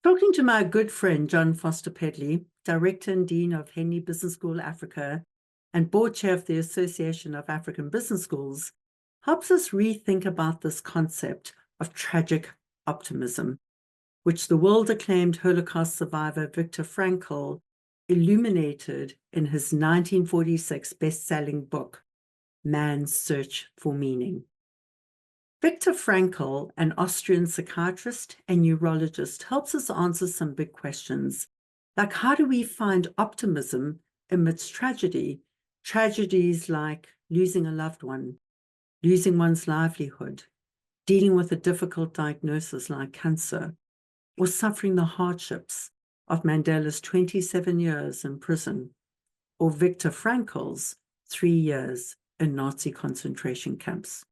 Talking to my good friend, John Foster Pedley, Director and Dean of Henley Business School Africa and Board Chair of the Association of African Business Schools, helps us rethink about this concept of tragic optimism, which the world-acclaimed Holocaust survivor Viktor Frankl illuminated in his 1946 best-selling book, Man's Search for Meaning. Viktor Frankl, an Austrian psychiatrist and neurologist, helps us answer some big questions, like how do we find optimism amidst tragedy, tragedies like losing a loved one, losing one's livelihood, dealing with a difficult diagnosis like cancer, or suffering the hardships of Mandela's 27 years in prison, or Viktor Frankl's 3 years in Nazi concentration camps.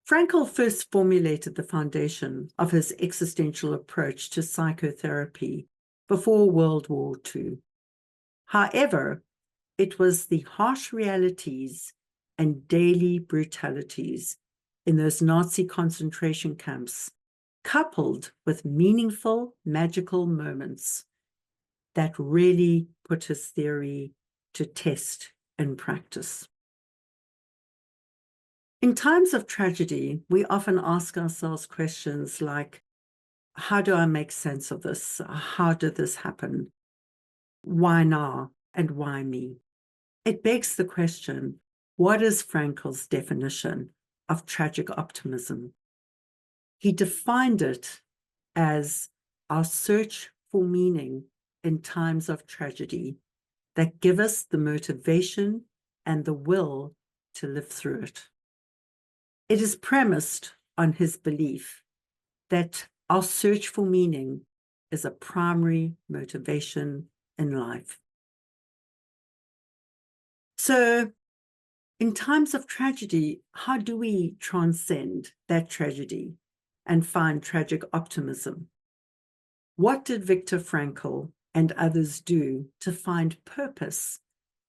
Frankl first formulated the foundation of his existential approach to psychotherapy before World War II. However, it was the harsh realities and daily brutalities in those Nazi concentration camps, coupled with meaningful, magical moments, that really put his theory to test in practice. In times of tragedy, we often ask ourselves questions like, how do I make sense of this? How did this happen? Why now? And why me? It begs the question, what is Frankl's definition of tragic optimism? He defined it as our search for meaning in times of tragedy that give us the motivation and the will to live through it. It is premised on his belief that our search for meaning is a primary motivation in life. So, in times of tragedy, how do we transcend that tragedy and find tragic optimism? What did Viktor Frankl and others do to find purpose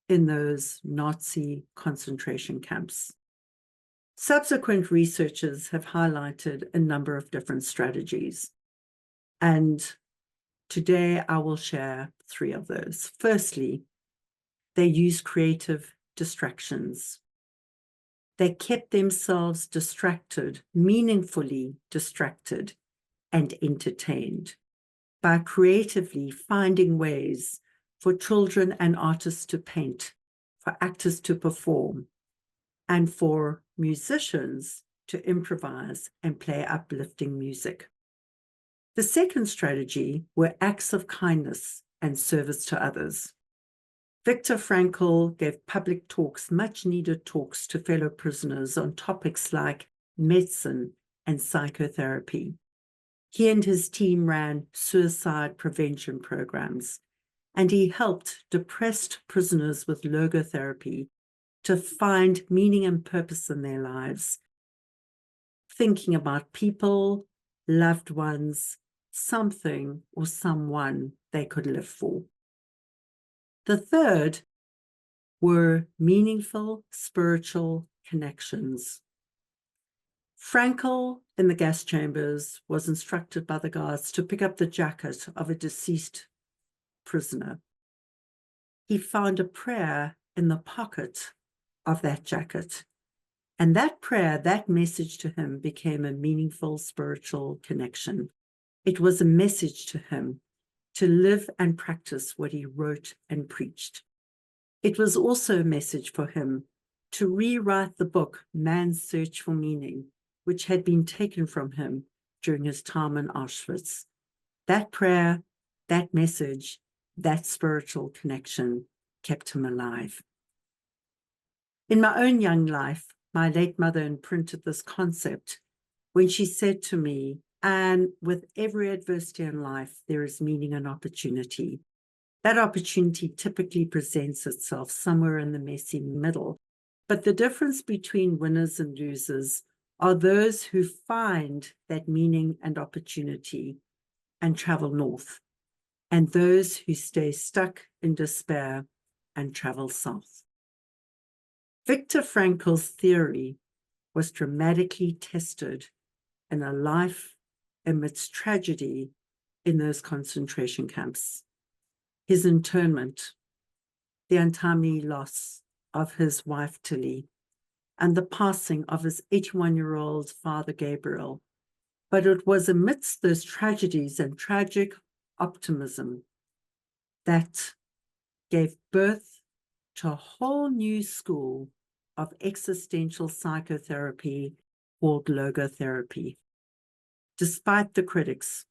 in those Nazi concentration camps? Subsequent researchers have highlighted a number of different strategies, and today I will share 3 of those. Firstly, they used creative distractions. They kept themselves distracted, meaningfully distracted, and entertained by creatively finding ways for children and artists to paint, for actors to perform, and for musicians to improvise and play uplifting music. The second strategy were acts of kindness and service to others. Viktor Frankl gave public talks, much needed talks to fellow prisoners on topics like medicine and psychotherapy. He and his team ran suicide prevention programs, and he helped depressed prisoners with logotherapy to find meaning and purpose in their lives, thinking about people, loved ones, something or someone they could live for. The third were meaningful spiritual connections. Frankl, in the gas chambers, was instructed by the guards to pick up the jacket of a deceased prisoner. He found a prayer in the pocket of that jacket. And that prayer, that message to him became a meaningful spiritual connection. It was a message to him to live and practice what he wrote and preached. It was also a message for him to rewrite the book, Man's Search for Meaning, which had been taken from him during his time in Auschwitz. That prayer, that message, that spiritual connection kept him alive. In my own young life, my late mother imprinted this concept when she said to me, and with every adversity in life, there is meaning and opportunity. That opportunity typically presents itself somewhere in the messy middle. But the difference between winners and losers are those who find that meaning and opportunity and travel north, and those who stay stuck in despair and travel south. Viktor Frankl's theory was dramatically tested in a life amidst tragedy in those concentration camps, his internment, the untimely loss of his wife Tilly, and the passing of his 81-year-old father Gabriel. But it was amidst those tragedies and tragic optimism that gave birth to a whole new school of existential psychotherapy called logotherapy. Despite the critics,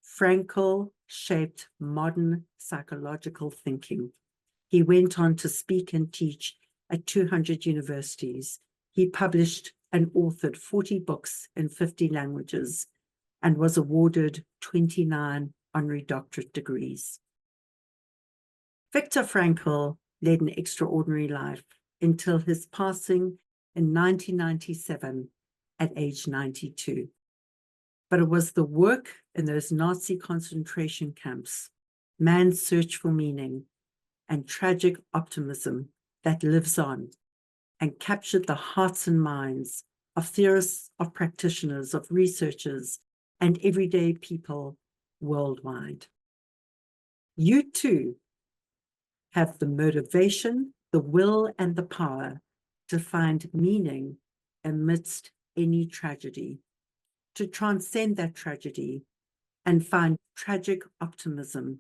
Frankl shaped modern psychological thinking. He went on to speak and teach at 200 universities. He published and authored 40 books in 50 languages and was awarded 29 honorary doctorate degrees. Viktor Frankl led an extraordinary life until his passing in 1997 at age 92. But it was the work in those Nazi concentration camps, man's search for meaning, and tragic optimism that lives on and captured the hearts and minds of theorists, of practitioners, of researchers, and everyday people worldwide. You too have the motivation, the will, and the power to find meaning amidst any tragedy, to transcend that tragedy and find tragic optimism,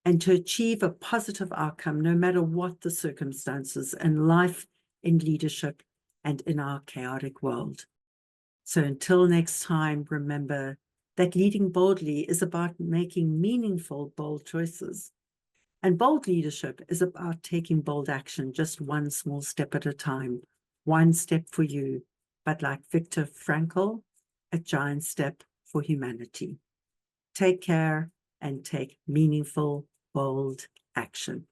and to achieve a positive outcome no matter what the circumstances in life, in leadership, and in our chaotic world. So until next time, remember that leading boldly is about making meaningful, bold choices. And bold leadership is about taking bold action, just one small step at a time, one step for you, but like Viktor Frankl, a giant step for humanity. Take care and take meaningful, bold action.